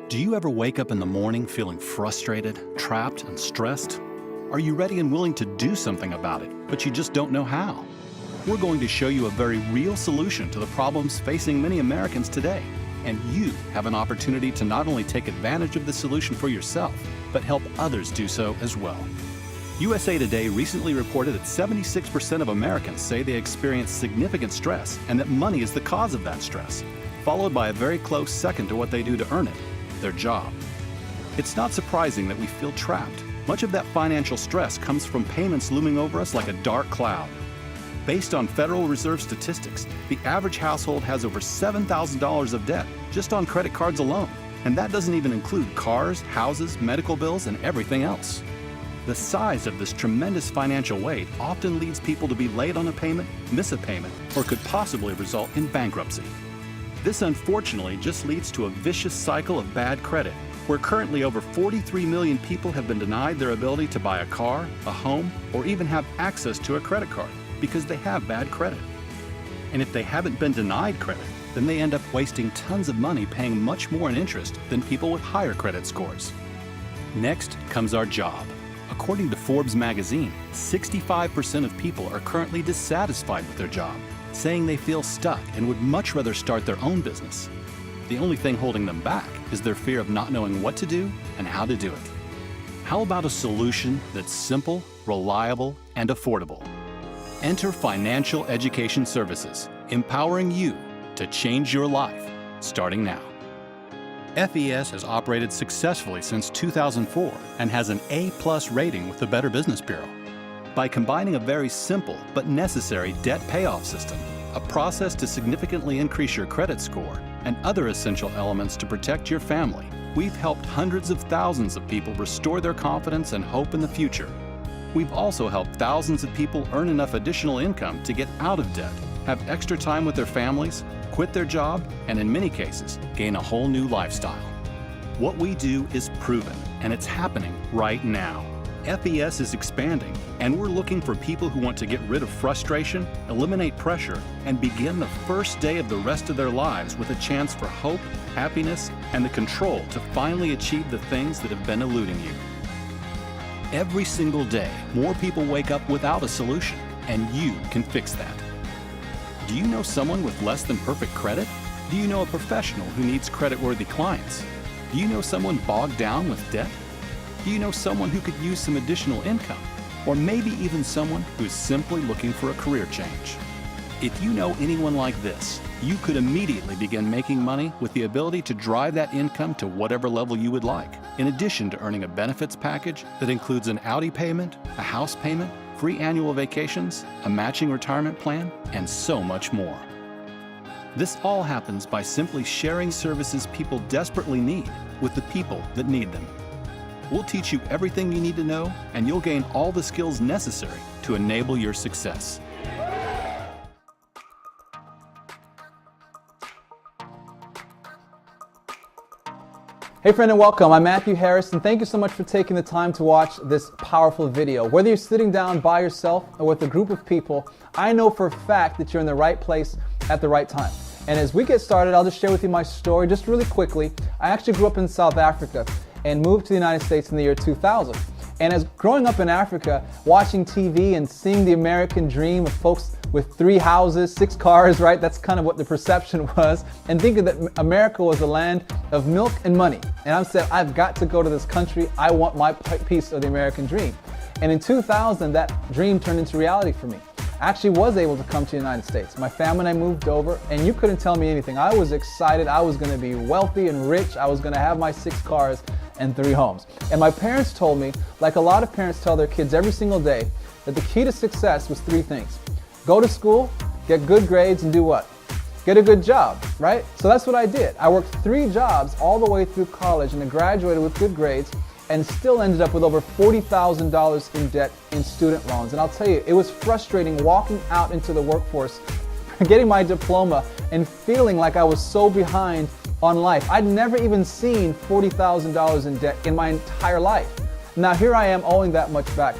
Do you ever wake up in the morning feeling frustrated, trapped, and stressed? Are you ready and willing to do something about it, but you just don't know how? We're going to show you a very real solution to the problems facing many Americans today. And you have an opportunity to not only take advantage of the solution for yourself, but help others do so as well. USA Today recently reported that 76% of Americans say they experience significant stress and that money is the cause of that stress, followed by a very close second to what they do to earn it, their job. It's not surprising that we feel trapped. Much of that financial stress comes from payments looming over us like a dark cloud. Based on Federal Reserve statistics, the average household has over $7,000 of debt just on credit cards alone, and that doesn't even include cars, houses, medical bills, and everything else. The size of this tremendous financial weight often leads people to be late on a payment, miss a payment, or could possibly result in bankruptcy. This unfortunately just leads to a vicious cycle of bad credit, where currently over 43 million people have been denied their ability to buy a car, a home, or even have access to a credit card because they have bad credit. And if they haven't been denied credit, then they end up wasting tons of money paying much more in interest than people with higher credit scores. Next comes our job. According to Forbes magazine, 65% of people are currently dissatisfied with their job, saying they feel stuck and would much rather start their own business. The only thing holding them back is their fear of not knowing what to do and how to do it. How about a solution that's simple, reliable, and affordable? Enter Financial Education Services, empowering you to change your life, starting now. FES has operated successfully since 2004 and has an A+ rating with the Better Business Bureau. By combining a very simple but necessary debt payoff system, a process to significantly increase your credit score, and other essential elements to protect your family, we've helped hundreds of thousands of people restore their confidence and hope in the future. We've also helped thousands of people earn enough additional income to get out of debt, have extra time with their families, quit their job, and in many cases, gain a whole new lifestyle. What we do is proven, and it's happening right now. FES is expanding, and we're looking for people who want to get rid of frustration, eliminate pressure, and begin the first day of the rest of their lives with a chance for hope, happiness, and the control to finally achieve the things that have been eluding you. Every single day, more people wake up without a solution, and you can fix that. Do you know someone with less than perfect credit? Do you know a professional who needs credit-worthy clients? Do you know someone bogged down with debt? Do you know someone who could use some additional income? Or maybe even someone who's simply looking for a career change? If you know anyone like this, you could immediately begin making money with the ability to drive that income to whatever level you would like, in addition to earning a benefits package that includes an Audi payment, a house payment, free annual vacations, a matching retirement plan, and so much more. This all happens by simply sharing services people desperately need with the people that need them. We'll teach you everything you need to know, and you'll gain all the skills necessary to enable your success. Hey friend and welcome, I'm Matthew Harris, and thank you so much for taking the time to watch this powerful video. Whether you're sitting down by yourself or with a group of people, I know for a fact that you're in the right place at the right time. And as we get started, I'll just share with you my story just really quickly. I actually grew up in South Africa and moved to the United States in the year 2000. And as growing up in Africa, watching TV and seeing the American dream of folks with 3 houses, 6 cars, right? That's kind of what the perception was. And thinking that America was a land of milk and money. And I said, I've got to go to this country. I want my piece of the American dream. And in 2000, that dream turned into reality for me. I actually was able to come to the United States. My family and I moved over, and you couldn't tell me anything. I was excited. I was going to be wealthy and rich. I was going to have my 6 cars and 3 homes. And my parents told me, like a lot of parents tell their kids every single day, that the key to success was 3 things. Go to school, get good grades, and do what? Get a good job, right? So that's what I did. I worked 3 jobs all the way through college, and I graduated with good grades and still ended up with over $40,000 in debt in student loans. And I'll tell you, it was frustrating walking out into the workforce, getting my diploma, and feeling like I was so behind on life. I'd never even seen $40,000 in debt in my entire life. Now here I am owing that much back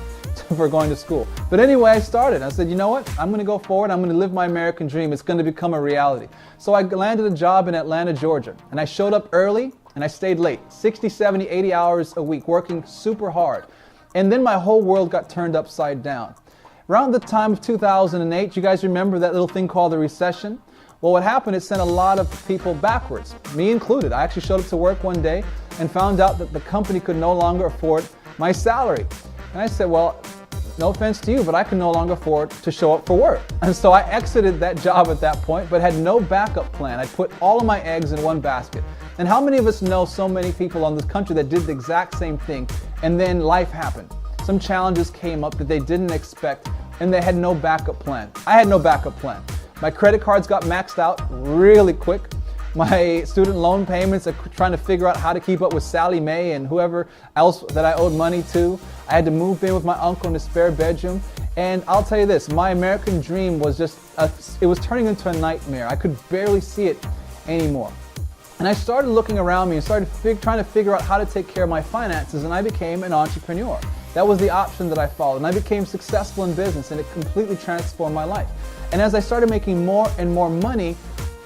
for going to school. But anyway, I started. I said, you know what? I'm going to go forward. I'm going to live my American dream. It's going to become a reality. So I landed a job in Atlanta, Georgia. And I showed up early. And I stayed late, 60, 70, 80 hours a week, working super hard. And then my whole world got turned upside down. Around the time of 2008, you guys remember that little thing called the recession? Well, what happened, it sent a lot of people backwards, me included. I actually showed up to work one day and found out that the company could no longer afford my salary. And I said, well, no offense to you, but I can no longer afford to show up for work. And so I exited that job at that point, but had no backup plan. I put all of my eggs in one basket. And how many of us know so many people on this country that did the exact same thing, and then life happened? Some challenges came up that they didn't expect, and they had no backup plan. I had no backup plan. My credit cards got maxed out really quick. My student loan payments, trying to figure out how to keep up with Sally Mae and whoever else that I owed money to. I had to move in with my uncle in the spare bedroom. And I'll tell you this, my American dream was it was turning into a nightmare. I could barely see it anymore. And I started looking around me and started trying to figure out how to take care of my finances, and I became an entrepreneur. That was the option that I followed, and I became successful in business, and it completely transformed my life. And as I started making more and more money,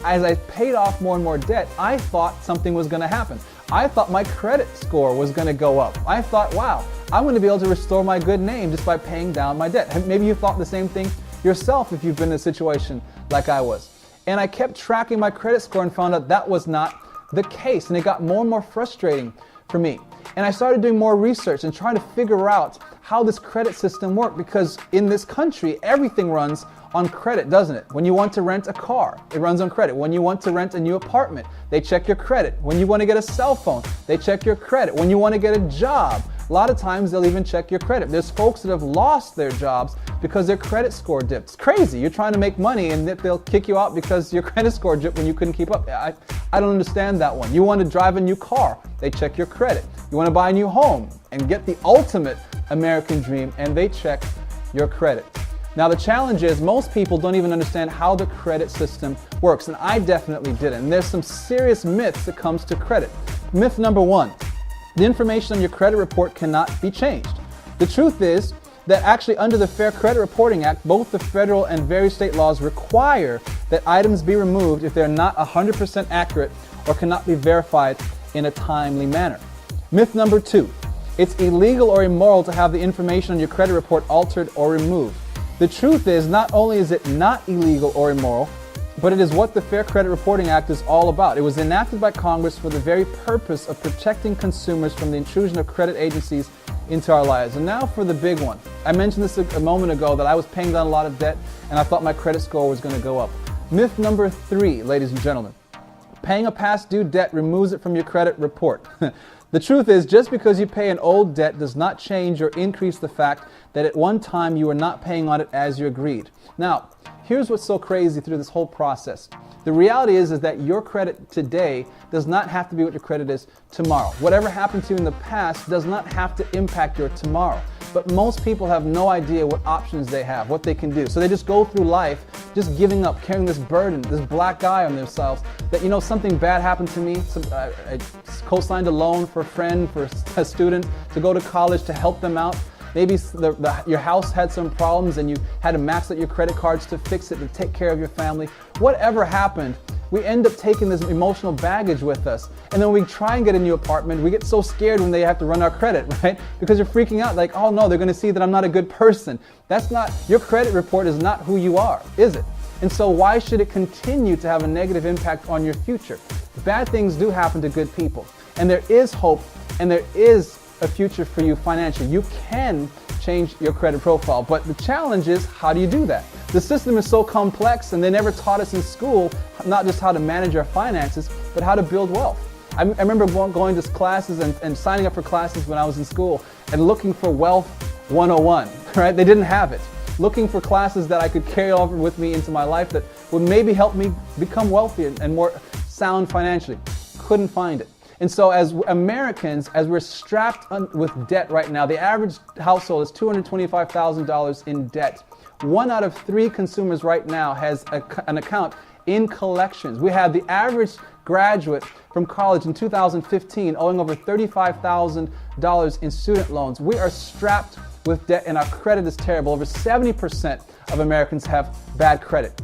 as I paid off more and more debt, I thought something was going to happen. I thought my credit score was going to go up. I thought, wow, I'm going to be able to restore my good name just by paying down my debt. Maybe you thought the same thing yourself if you've been in a situation like I was. And I kept tracking my credit score and found out that was not the case. And it got more and more frustrating for me. And I started doing more research and trying to figure out how this credit system worked, because in this country, everything runs on credit, doesn't it? When you want to rent a car, it runs on credit. When you want to rent a new apartment, they check your credit. When you want to get a cell phone, they check your credit. When you want to get a job, a lot of times they'll even check your credit. There's folks that have lost their jobs because their credit score dipped. It's crazy. You're trying to make money and they'll kick you out because your credit score dipped when you couldn't keep up. I don't understand that one. You want to drive a new car, they check your credit. You want to buy a new home and get the ultimate American dream, and they check your credit. Now the challenge is most people don't even understand how the credit system works, and I definitely didn't. And there's some serious myths that comes to credit. Myth number one, the information on your credit report cannot be changed. The truth is that actually under the Fair Credit Reporting Act, both the federal and various state laws require that items be removed if they're not 100% accurate or cannot be verified in a timely manner. Myth number two, it's illegal or immoral to have the information on your credit report altered or removed. The truth is, not only is it not illegal or immoral, but it is what the Fair Credit Reporting Act is all about. It was enacted by Congress for the very purpose of protecting consumers from the intrusion of credit agencies into our lives. And now for the big one. I mentioned this a moment ago that I was paying down a lot of debt and I thought my credit score was going to go up. Myth number three, ladies and gentlemen, paying a past due debt removes it from your credit report. The truth is, just because you pay an old debt does not change or increase the fact that at one time you were not paying on it as you agreed. Now, here's what's so crazy through this whole process. The reality is that your credit today does not have to be what your credit is tomorrow. Whatever happened to you in the past does not have to impact your tomorrow. But most people have no idea what options they have, what they can do. So they just go through life just giving up, carrying this burden, this black eye on themselves that, you know, something bad happened to me. I co-signed a loan for a friend, for a student to go to college to help them out. Maybe your house had some problems and you had to max out your credit cards to fix it, to take care of your family. Whatever happened, we end up taking this emotional baggage with us. And then we try and get a new apartment. We get so scared when they have to run our credit, right? Because you're freaking out like, oh no, they're gonna see that I'm not a good person. That's not, your credit report is not who you are, is it? And so why should it continue to have a negative impact on your future? Bad things do happen to good people. And there is hope and there is a future for you financially. You can change your credit profile, but the challenge is, how do you do that? The system is so complex and they never taught us in school not just how to manage our finances, but how to build wealth. I remember going to classes and signing up for classes when I was in school and looking for Wealth 101, right? They didn't have it. Looking for classes that I could carry over with me into my life that would maybe help me become wealthy and more sound financially. Couldn't find it. And so as Americans, as we're strapped with debt right now, the average household is $225,000 in debt. 1 out of 3 consumers right now has an account in collections. We have the average graduate from college in 2015 owing over $35,000 in student loans. We are strapped with debt and our credit is terrible. Over 70% of Americans have bad credit.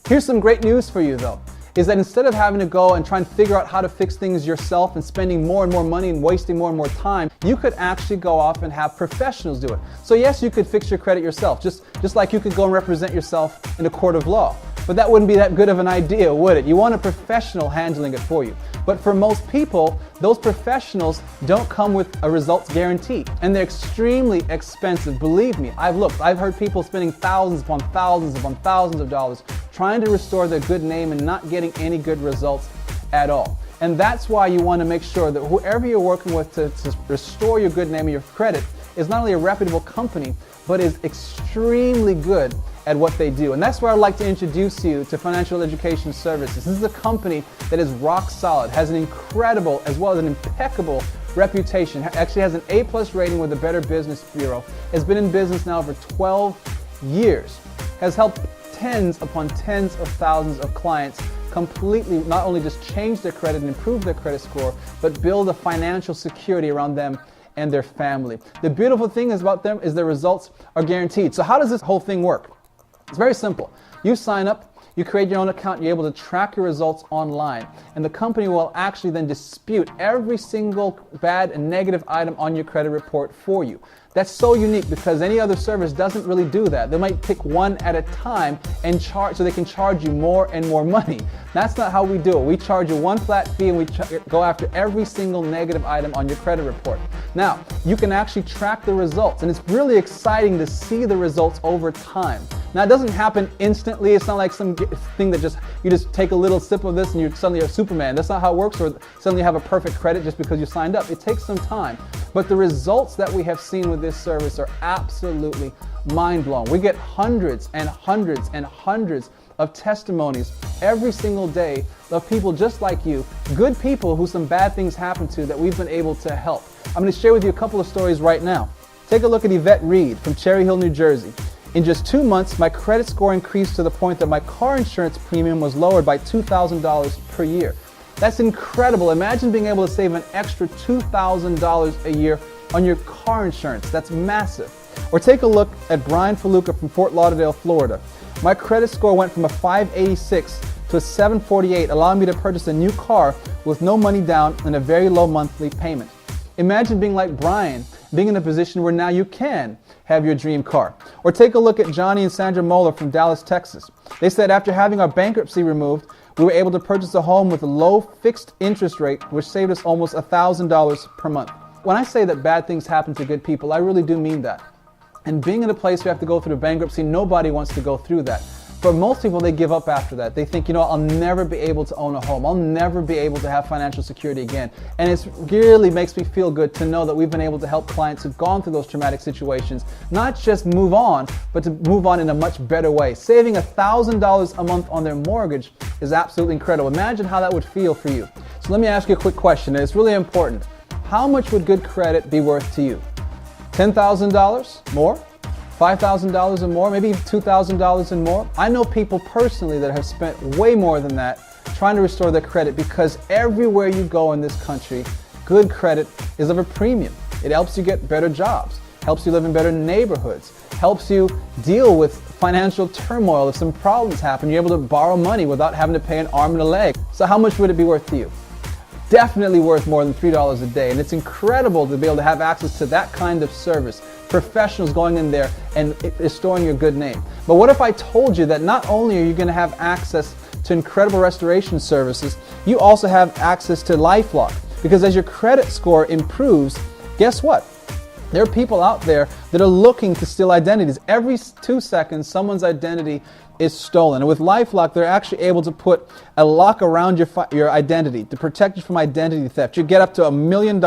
Here's some great news for you though. is that instead of having to go and try and figure out how to fix things yourself and spending more and more money and wasting more and more time, you could actually go off and have professionals do it. So yes, you could fix your credit yourself, just like you could go and represent yourself in a court of law. But that wouldn't be that good of an idea, would it? You want a professional handling it for you. But for most people, those professionals don't come with a results guarantee, and they're extremely expensive. Believe me, I've heard people spending thousands upon thousands upon thousands of dollars trying to restore their good name and not getting any good results at all. And that's why you want to make sure that whoever you're working with to restore your good name and your credit is not only a reputable company, but is extremely good at what they do. And that's where I'd like to introduce you to Financial Education Services. This is a company that is rock solid, has an incredible as well as an impeccable reputation, actually has an A+ rating with the Better Business Bureau, has been in business now for 12 years, has helped tens upon tens of thousands of clients completely not only just change their credit and improve their credit score, but build a financial security around them and their family. The beautiful thing about them is their results are guaranteed. So how does this whole thing work? It's very simple. You sign up, you create your own account, you're able to track your results online, and the company will actually then dispute every single bad and negative item on your credit report for you. That's so unique because any other service doesn't really do that. They might pick one at a time and charge so they can charge you more and more money. That's not how we do it. We charge you one flat fee and we go after every single negative item on your credit report. Now, you can actually track the results, and it's really exciting to see the results over time. Now, it doesn't happen instantly. It's not like some thing that you just take a little sip of this and you're suddenly a Superman. That's not how it works, or suddenly you have a perfect credit just because you signed up. It takes some time. But the results that we have seen with this service are absolutely mind-blowing. We get hundreds and hundreds and hundreds of testimonies every single day of people just like you, good people who some bad things happen to that we've been able to help. I'm going to share with you a couple of stories right now. Take a look at Yvette Reed from Cherry Hill, New Jersey. In just 2 months, my credit score increased to the point that my car insurance premium was lowered by $2,000 per year. That's incredible. Imagine being able to save an extra $2,000 a year on your car insurance. That's massive. Or take a look at Brian Faluca from Fort Lauderdale, Florida. My credit score went from a 586 to a 748, allowing me to purchase a new car with no money down and a very low monthly payment. Imagine being like Brian, being in a position where now you can have your dream car. Or take a look at Johnny and Sandra Moeller from Dallas, Texas. They said after having our bankruptcy removed, we were able to purchase a home with a low fixed interest rate, which saved us almost $1,000 per month. When I say that bad things happen to good people, I really do mean that. And being in a place where you have to go through bankruptcy, nobody wants to go through that. For most people, they give up after that. They think, I'll never be able to own a home. I'll never be able to have financial security again. And it really makes me feel good to know that we've been able to help clients who've gone through those traumatic situations, not just move on, but to move on in a much better way. Saving $1,000 a month on their mortgage is absolutely incredible. Imagine how that would feel for you. So let me ask you a quick question, and it's really important. How much would good credit be worth to you? $10,000 more? $5,000 or more, maybe $2,000 and more. I know people personally that have spent way more than that trying to restore their credit because everywhere you go in this country, good credit is of a premium. It helps you get better jobs, helps you live in better neighborhoods, helps you deal with financial turmoil. If some problems happen, you're able to borrow money without having to pay an arm and a leg. So how much would it be worth to you? Definitely worth more than $3 a day. And it's incredible to be able to have access to that kind of service. Professionals going in there and restoring your good name. But what if I told you that not only are you going to have access to incredible restoration services, you also have access to LifeLock. Because as your credit score improves, guess what? There are people out there that are looking to steal identities. Every 2 seconds, someone's identity is stolen. And with LifeLock, they're actually able to put a lock around your identity to protect you from identity theft. You get up to $1 million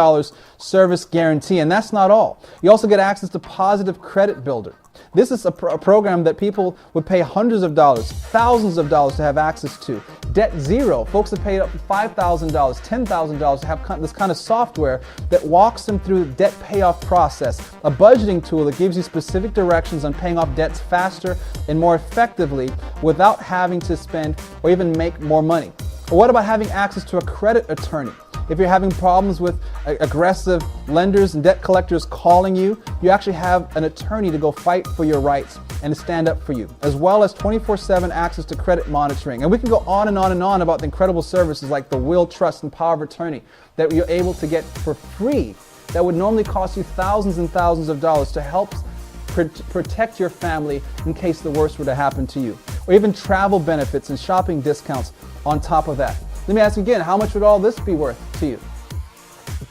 service guarantee, and that's not all. You also get access to Positive Credit Builder. This is a program that people would pay hundreds of dollars, thousands of dollars to have access to. Debt Zero, folks have paid up to $5,000, $10,000 to have this kind of software that walks them through the debt payoff process. A budgeting tool that gives you specific directions on paying off debts faster and more effectively without having to spend or even make more money. Or what about having access to a credit attorney? If you're having problems with aggressive lenders and debt collectors calling you, you actually have an attorney to go fight for your rights and to stand up for you, as well as 24/7 access to credit monitoring. And we can go on and on and on about the incredible services like the will, trust, and power of attorney that you're able to get for free that would normally cost you thousands and thousands of dollars to help protect your family in case the worst were to happen to you. Or even travel benefits and shopping discounts on top of that. Let me ask you again, how much would all this be worth to you?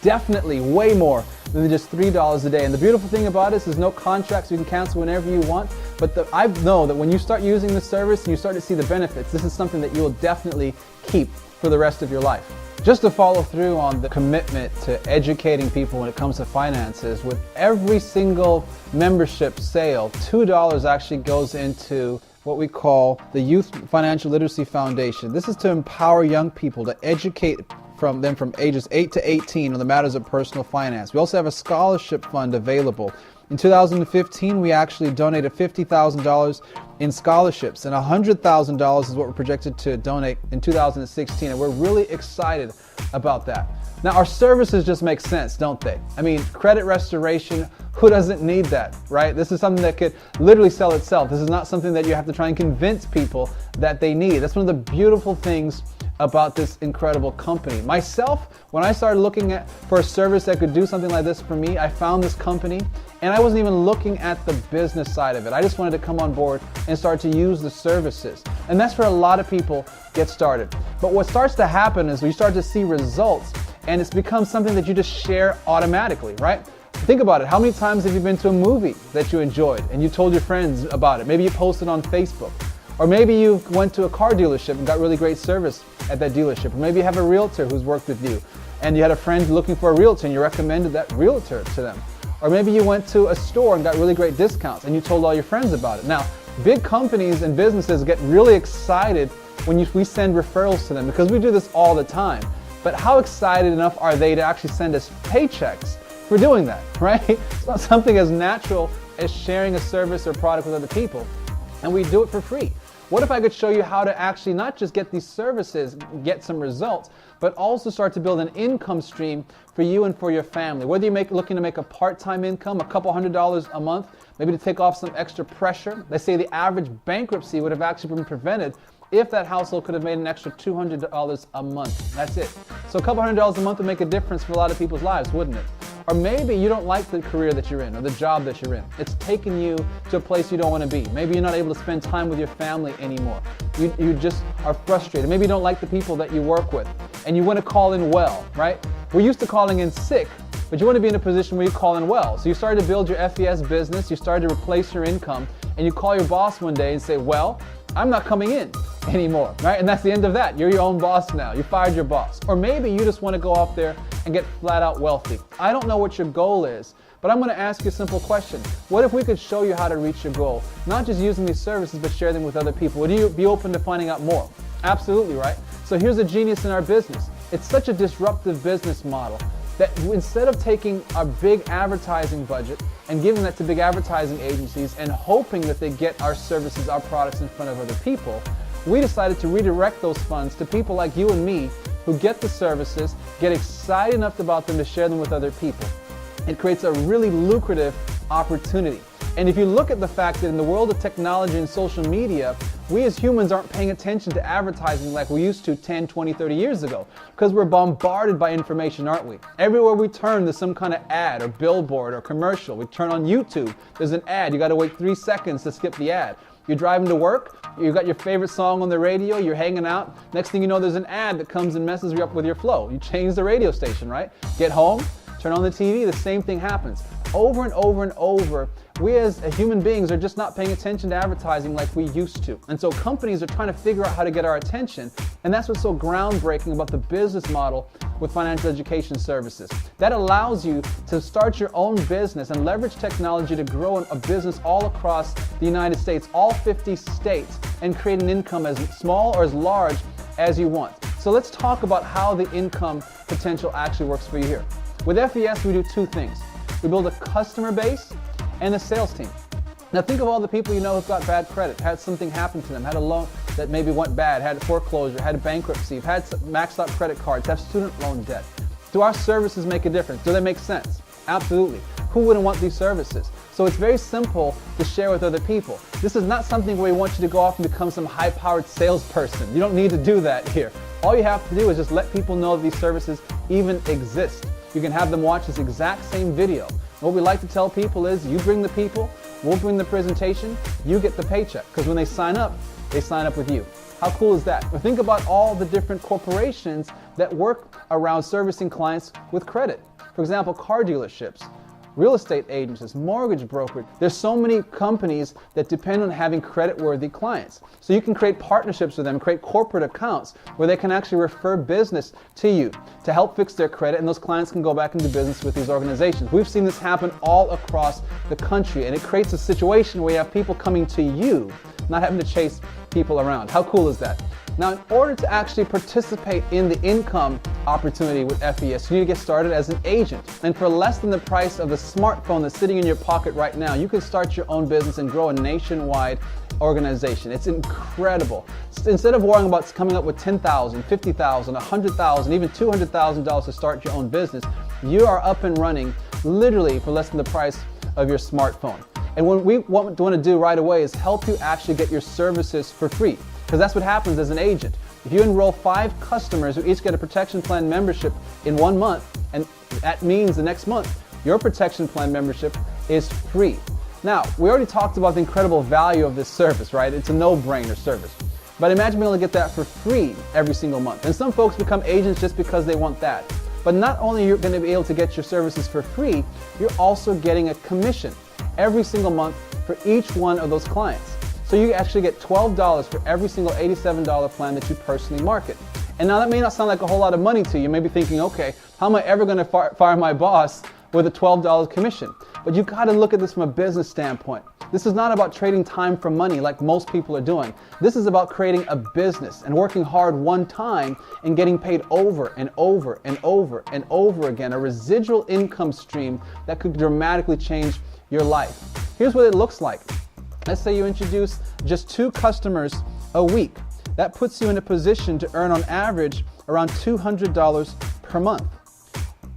Definitely way more than just $3 a day. And the beautiful thing about this is no contracts, you can cancel whenever you want. But I know that when you start using the service and you start to see the benefits, this is something that you will definitely keep for the rest of your life. Just to follow through on the commitment to educating people when it comes to finances, with every single membership sale, $2 actually goes into what we call the Youth Financial Literacy Foundation. This is to empower young people, to educate them from ages 8 to 18 on the matters of personal finance. We also have a scholarship fund available. In 2015, we actually donated $50,000 in scholarships, and $100,000 is what we're projected to donate in 2016, and we're really excited about that. Now, our services just make sense, don't they? I mean, credit restoration, who doesn't need that, right? This is something that could literally sell itself. This is not something that you have to try and convince people that they need. That's one of the beautiful things about this incredible company. Myself, when I started looking for a service that could do something like this for me, I found this company and I wasn't even looking at the business side of it. I just wanted to come on board and start to use the services. And that's where a lot of people get started. But what starts to happen is we start to see results and it's become something that you just share automatically, right? Think about it. How many times have you been to a movie that you enjoyed and you told your friends about it? Maybe you posted on Facebook. Or maybe you went to a car dealership and got really great service at that dealership. Or maybe you have a realtor who's worked with you and you had a friend looking for a realtor and you recommended that realtor to them. Or maybe you went to a store and got really great discounts and you told all your friends about it. Now, big companies and businesses get really excited when we send referrals to them because we do this all the time. But how excited enough are they to actually send us paychecks for doing that, right? It's not something as natural as sharing a service or product with other people, and we do it for free. What if I could show you how to actually not just get these services, get some results, but also start to build an income stream for you and for your family? Whether you're looking to make a part-time income, a couple $100s a month, maybe to take off some extra pressure. They say the average bankruptcy would have actually been prevented if that household could have made an extra $200 a month. That's it. So a couple $100s a month would make a difference for a lot of people's lives, wouldn't it? Or maybe you don't like the career that you're in or the job that you're in. It's taking you to a place you don't want to be. Maybe you're not able to spend time with your family anymore. You just are frustrated. Maybe you don't like the people that you work with and you want to call in well, right? We're used to calling in sick, but you want to be in a position where you call in well. So you started to build your FES business, you started to replace your income, and you call your boss one day and say, well, I'm not coming in anymore, right? And that's the end of that. You're your own boss now. You fired your boss. Or maybe you just want to go out there and get flat out wealthy. I don't know what your goal is, but I'm going to ask you a simple question. What if we could show you how to reach your goal? Not just using these services, but share them with other people. Would you be open to finding out more? Absolutely, right? So here's a genius in our business. It's such a disruptive business model that instead of taking our big advertising budget and giving that to big advertising agencies and hoping that they get our services, our products in front of other people, we decided to redirect those funds to people like you and me who get the services, get excited enough about them to share them with other people. It creates a really lucrative opportunity. And if you look at the fact that in the world of technology and social media, we as humans aren't paying attention to advertising like we used to 10, 20, 30 years ago because we're bombarded by information, aren't we? Everywhere we turn, there's some kind of ad or billboard or commercial. We turn on YouTube, there's an ad. You got to wait 3 seconds to skip the ad. You're driving to work, you got your favorite song on the radio, you're hanging out. Next thing you know, there's an ad that comes and messes you up with your flow. You change the radio station, right? Get home, turn on the TV, the same thing happens. Over and over and over, we as human beings are just not paying attention to advertising like we used to. And so companies are trying to figure out how to get our attention. And that's what's so groundbreaking about the business model with financial education services. That allows you to start your own business and leverage technology to grow a business all across the United States, all 50 states, and create an income as small or as large as you want. So let's talk about how the income potential actually works for you here. With FES, we do 2 things. We build a customer base and a sales team. Now think of all the people you know who've got bad credit, had something happen to them, had a loan that maybe went bad, had foreclosure, had bankruptcy, had maxed out credit cards, have student loan debt. Do our services make a difference? Do they make sense? Absolutely. Who wouldn't want these services? So it's very simple to share with other people. This is not something where we want you to go off and become some high-powered salesperson. You don't need to do that here. All you have to do is just let people know that these services even exist. You can have them watch this exact same video. What we like to tell people is you bring the people, we'll bring the presentation, you get the paycheck. Because when they sign up with you. How cool is that? Well, think about all the different corporations that work around servicing clients with credit. For example, car dealerships, real estate agencies, mortgage brokers. There's so many companies that depend on having credit-worthy clients. So you can create partnerships with them, create corporate accounts where they can actually refer business to you to help fix their credit, and those clients can go back into business with these organizations. We've seen this happen all across the country, and it creates a situation where you have people coming to you, not having to chase people around. How cool is that? Now, in order to actually participate in the income opportunity with FES, you need to get started as an agent. And for less than the price of the smartphone that's sitting in your pocket right now, you can start your own business and grow a nationwide organization. It's incredible. Instead of worrying about coming up with $10,000, $50,000, $100,000, even $200,000 to start your own business, you are up and running literally for less than the price of your smartphone. And what we want to do right away is help you actually get your services for free. Because that's what happens as an agent. If you enroll 5 customers who each get a protection plan membership in 1 month, and that means the next month, your protection plan membership is free. Now, we already talked about the incredible value of this service, right? It's a no-brainer service. But imagine being able to get that for free every single month. And some folks become agents just because they want that. But not only are you going to be able to get your services for free, you're also getting a commission every single month for each one of those clients. So you actually get $12 for every single $87 plan that you personally market. And now that may not sound like a whole lot of money to you. You may be thinking, okay, how am I ever going to fire my boss with a $12 commission? But you got to look at this from a business standpoint. This is not about trading time for money like most people are doing. This is about creating a business and working hard one time and getting paid over and over and over and over again, a residual income stream that could dramatically change your life. Here's what it looks like. Let's say you introduce just 2 customers a week. That puts you in a position to earn on average around $200 per month.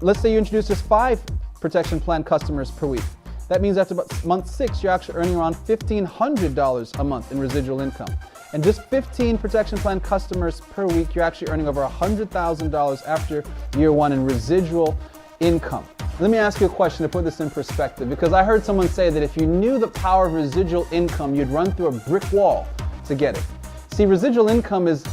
Let's say you introduce just 5 protection plan customers per week. That means after about month 6, you're actually earning around $1,500 a month in residual income. And just 15 protection plan customers per week, you're actually earning over $100,000 after year 1 in residual income. Let me ask you a question to put this in perspective, because I heard someone say that if you knew the power of residual income, you'd run through a brick wall to get it. See, residual income is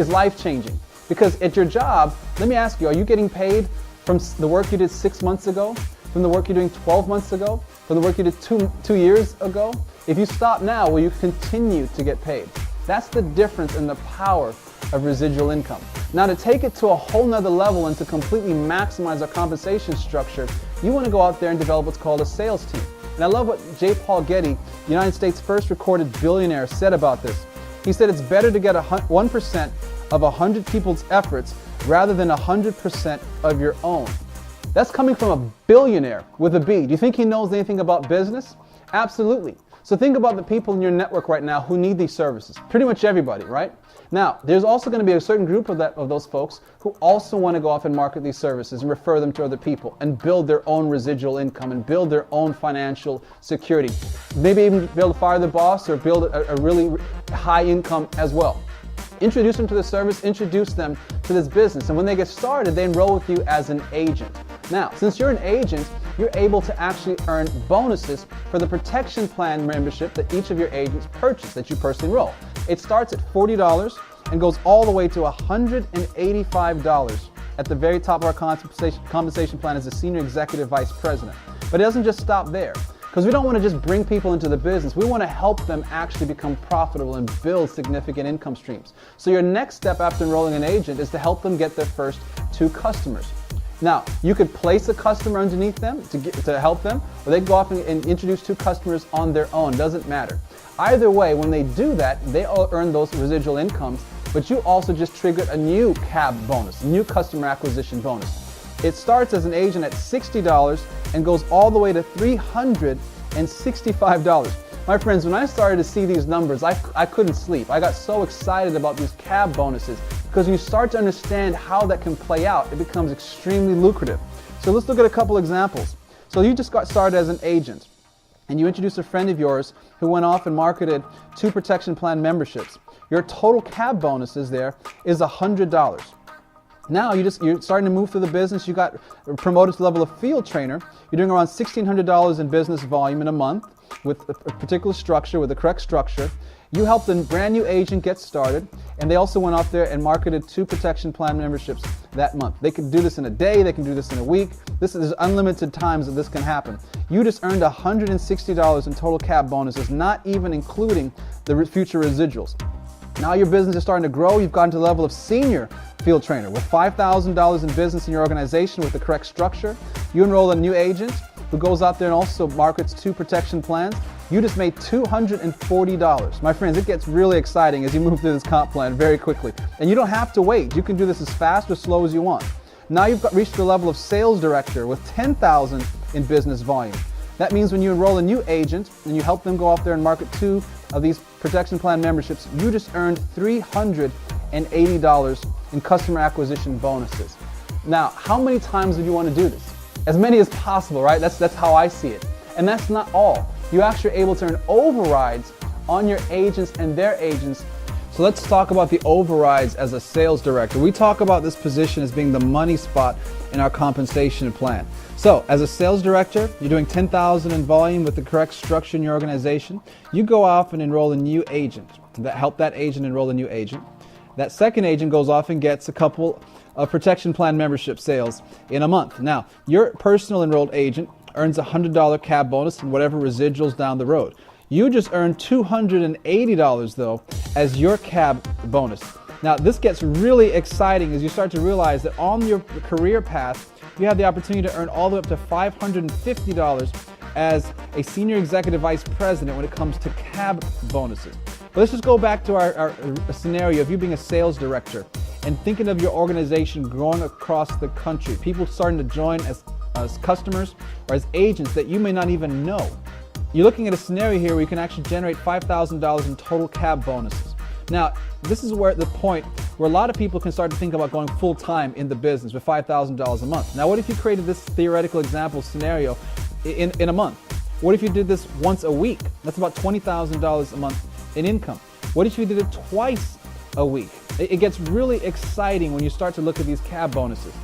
life-changing, because at your job, let me ask you, are you getting paid from the work you did 6 months ago, from the work you're doing 12 months ago, from the work you did two years ago? If you stop now, will you continue to get paid? That's the difference in the power of residual income. Now, to take it to a whole nother level and to completely maximize our compensation structure, you want to go out there and develop what's called a sales team. And I love what J. Paul Getty, the United States' first recorded billionaire, said about this. He said it's better to get 1% of 100 people's efforts rather than 100% of your own. That's coming from a billionaire with a B. Do you think he knows anything about business? Absolutely. So think about the people in your network right now who need these services. Pretty much everybody, right? Now, there's also going to be a certain group of those folks who also want to go off and market these services and refer them to other people and build their own residual income and build their own financial security. Maybe even be able to fire the boss or build a really high income as well. Introduce them to the service, introduce them to this business. And when they get started, they enroll with you as an agent. Now, since you're an agent, you're able to actually earn bonuses for the protection plan membership that each of your agents purchase that you personally enroll. It starts at $40 and goes all the way to $185 at the very top of our compensation plan as a senior executive vice president. But it doesn't just stop there, because we don't want to just bring people into the business. We want to help them actually become profitable and build significant income streams. So your next step after enrolling an agent is to help them get their first 2 customers. Now, you could place a customer underneath them to help them, or they can go off and introduce 2 customers on their own. Doesn't matter. Either way, when they do that, they all earn those residual incomes, but you also just triggered a new CAB bonus, a new customer acquisition bonus. It starts as an agent at $60 and goes all the way to $365. My friends, when I started to see these numbers, I couldn't sleep. I got so excited about these CAB bonuses, because when you start to understand how that can play out, it becomes extremely lucrative. So let's look at a couple examples. So you just got started as an agent, and you introduced a friend of yours who went off and marketed 2 protection plan memberships. Your total CAB bonuses there is $100. Now you're starting to move through the business. You got promoted to the level of field trainer. You're doing around $1,600 in business volume in a month with a particular structure, with the correct structure. You helped a brand new agent get started, and they also went out there and marketed 2 protection plan memberships that month. They can do this in a day, they can do this in a week. This is unlimited times that this can happen. You just earned $160 in total CAB bonuses, not even including the future residuals. Now your business is starting to grow. You've gotten to the level of senior field trainer with $5,000 in business in your organization with the correct structure. You enroll a new agent who goes out there and also markets 2 protection plans. You just made $240. My friends, it gets really exciting as you move through this comp plan very quickly. And you don't have to wait. You can do this as fast or slow as you want. Now you've reached the level of sales director with $10,000 in business volume. That means when you enroll a new agent and you help them go out there and market 2 of these protection plan memberships, you just earned $380 in customer acquisition bonuses. Now, how many times do you want to do this? As many as possible, right? That's how I see it. And that's not all. You actually are able to earn overrides on your agents and their agents. So let's talk about the overrides as a sales director. We talk about this position as being the money spot in our compensation plan. So as a sales director, you're doing $10,000 in volume with the correct structure in your organization. You go off and enroll a new agent. Help that agent enroll a new agent. That second agent goes off and gets a couple of protection plan membership sales in a month. Now, your personal enrolled agent earns a $100 CAB bonus and whatever residuals down the road. You just earned $280 though as your CAB bonus. Now this gets really exciting as you start to realize that on your career path, you have the opportunity to earn all the way up to $550 as a senior executive vice president when it comes to CAB bonuses. But let's just go back to our scenario of you being a sales director and thinking of your organization growing across the country. People starting to join as customers or as agents that you may not even know. You're looking at a scenario here where you can actually generate $5,000 in total CAB bonuses. Now, this is where the point where a lot of people can start to think about going full-time in the business with $5,000 a month. Now, what if you created this theoretical example scenario in a month? What if you did this once a week? That's about $20,000 a month in income. What if you did it twice a week? It gets really exciting when you start to look at these CAB bonuses.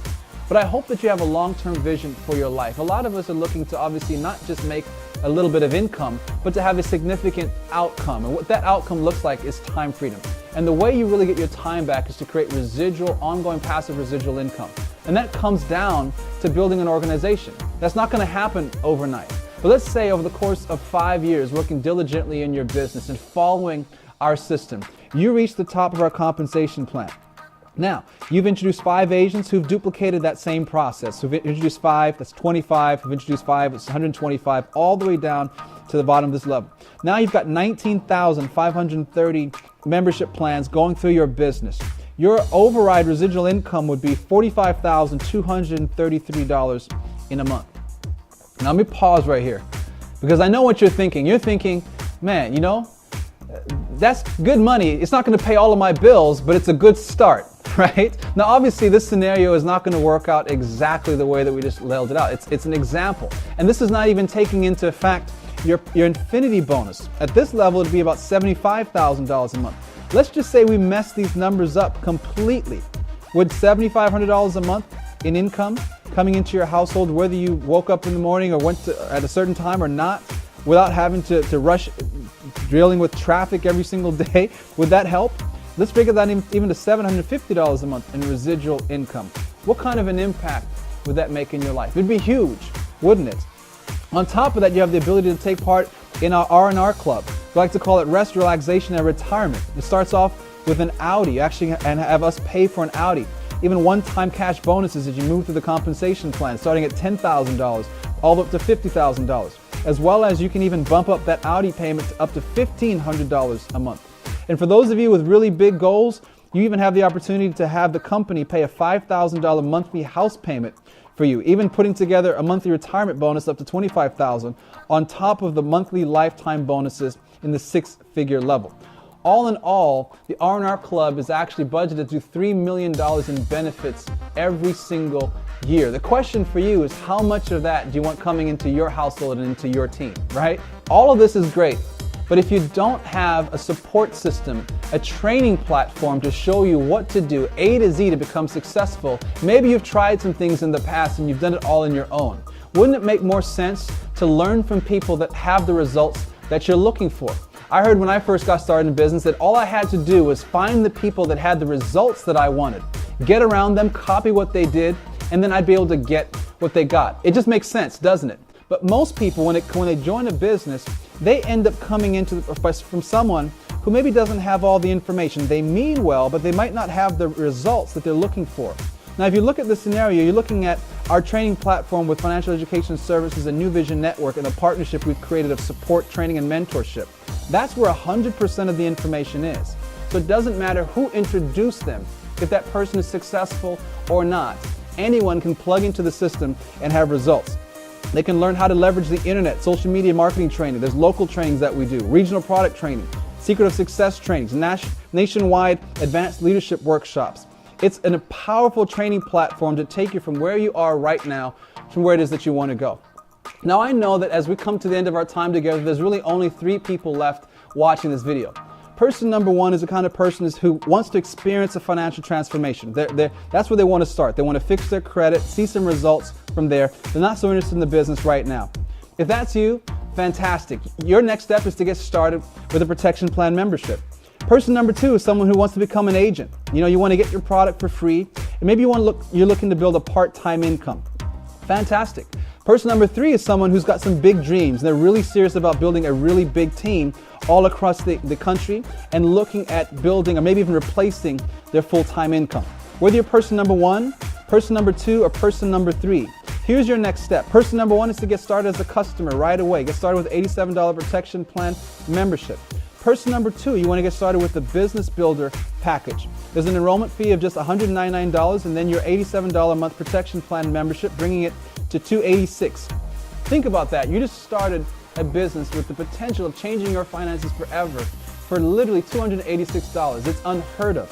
But I hope that you have a long-term vision for your life. A lot of us are looking to obviously not just make a little bit of income, but to have a significant outcome. And what that outcome looks like is time freedom. And the way you really get your time back is to create residual, ongoing passive residual income. And that comes down to building an organization. That's not going to happen overnight. But let's say over the course of 5 years, working diligently in your business and following our system, you reach the top of our compensation plan. Now, you've introduced 5 agents who've duplicated that same process. So we've introduced 5, that's 25. We've introduced 5, it's 125, all the way down to the bottom of this level. Now you've got 19,530 membership plans going through your business. Your override residual income would be $45,233 in a month. Now let me pause right here because I know what you're thinking. You're thinking, man, you know, that's good money. It's not going to pay all of my bills, but it's a good start, right? Now, obviously, this scenario is not going to work out exactly the way that we just laid it out. It's an example. And this is not even taking into effect your infinity bonus. At this level, it'd be about $75,000 a month. Let's just say we mess these numbers up completely. Would $7,500 a month in income coming into your household, whether you woke up in the morning or went to, at a certain time or not, without having to rush dealing with traffic every single day, would that help? Let's figure that even to $750 a month in residual income. What kind of an impact would that make in your life? It'd be huge, wouldn't it? On top of that, you have the ability to take part in our R&R club. We like to call it rest, relaxation, and retirement. It starts off with an Audi, actually, and have us pay for an Audi. Even one-time cash bonuses as you move through the compensation plan, starting at $10,000 all the way up to $50,000. As well as you can even bump up that Audi payment to up to $1,500 a month. And for those of you with really big goals, you even have the opportunity to have the company pay a $5,000 monthly house payment for you, even putting together a monthly retirement bonus up to $25,000 on top of the monthly lifetime bonuses in the 6-figure level. All in all, the R&R Club is actually budgeted to do $3 million in benefits every single year. The question for you is, how much of that do you want coming into your household and into your team, right? All of this is great, but if you don't have a support system, a training platform to show you what to do A to Z to become successful, maybe you've tried some things in the past and you've done it all on your own. Wouldn't it make more sense to learn from people that have the results that you're looking for? I heard when I first got started in business that all I had to do was find the people that had the results that I wanted, get around them, copy what they did, and then I'd be able to get what they got. It just makes sense, doesn't it? But most people, when they join a business, they end up coming from someone who maybe doesn't have all the information. They mean well, but they might not have the results that they're looking for. Now, if you look at the scenario, you're looking at our training platform with Financial Education Services and New Vision Network and a partnership we've created of support, training, and mentorship. That's where 100% of the information is. So it doesn't matter who introduced them, if that person is successful or not. Anyone can plug into the system and have results. They can learn how to leverage the internet, social media marketing training. There's local trainings that we do, regional product training, secret of success trainings, nationwide advanced leadership workshops. It's a powerful training platform to take you from where you are right now to where it is that you want to go. Now, I know that as we come to the end of our time together, there's really only 3 people left watching this video. Person number 1 is the kind of person who wants to experience a financial transformation. That's where they want to start. They want to fix their credit, see some results from there. They're not so interested in the business right now. If that's you, fantastic. Your next step is to get started with a protection plan membership. Person number 2 is someone who wants to become an agent. You want to get your product for free, and maybe you're looking to build a part-time income. Fantastic. Person number 3 is someone who's got some big dreams. They're really serious about building a really big team all across the country and looking at building or maybe even replacing their full-time income. Whether you're person number 1, person number 2, or person number 3, here's your next step. Person number 1 is to get started as a customer right away. Get started with $87 protection plan membership. Person number 2, you want to get started with the Business Builder package. There's an enrollment fee of just $199 and then your $87 a month protection plan membership, bringing it to $286. Think about that. You just started a business with the potential of changing your finances forever for literally $286. It's unheard of.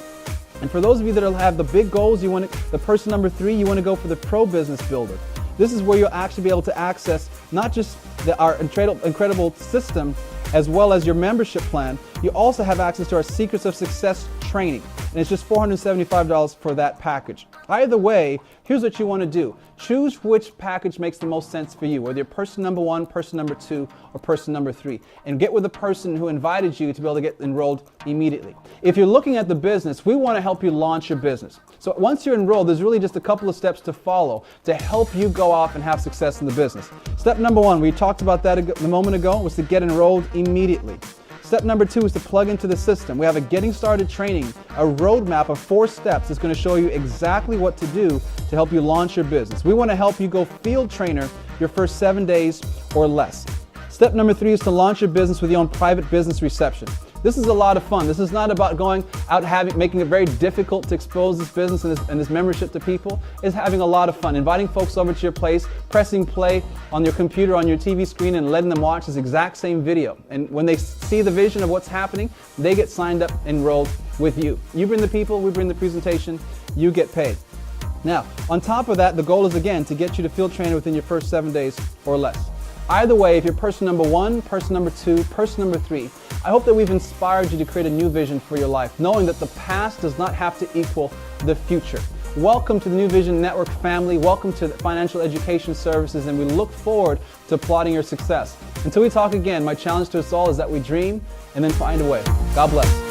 And for those of you that have the big goals, the person number 3, you want to go for the Pro Business Builder. This is where you'll actually be able to access not just our incredible system, as well as your membership plan. You also have access to our Secrets of Success training, and it's just $475 for that package. Either way, here's what you want to do. Choose which package makes the most sense for you, whether you're person number 1, person number 2, or person number 3, and get with the person who invited you to be able to get enrolled immediately. If you're looking at the business, we want to help you launch your business. So once you're enrolled, there's really just a couple of steps to follow to help you go off and have success in the business. Step number 1, we talked about that a moment ago, was to get enrolled immediately. Step number 2 is to plug into the system. We have a getting started training, a roadmap of 4 steps that's going to show you exactly what to do to help you launch your business. We want to help you go field trainer your first 7 days or less. Step number 3 is to launch your business with your own private business reception. This is a lot of fun. This is not about going out making it very difficult to expose this business and this membership to people. It's having a lot of fun. Inviting folks over to your place, pressing play on your computer, on your TV screen, and letting them watch this exact same video. And when they see the vision of what's happening, they get signed up, enrolled with you. You bring the people, we bring the presentation, you get paid. Now, on top of that, the goal is again to get you to field trainer within your first 7 days or less. Either way, if you're person number 1, person number 2, person number 3, I hope that we've inspired you to create a new vision for your life, knowing that the past does not have to equal the future. Welcome to the New Vision Network family. Welcome to the Financial Education Services, and we look forward to applauding your success. Until we talk again, my challenge to us all is that we dream and then find a way. God bless.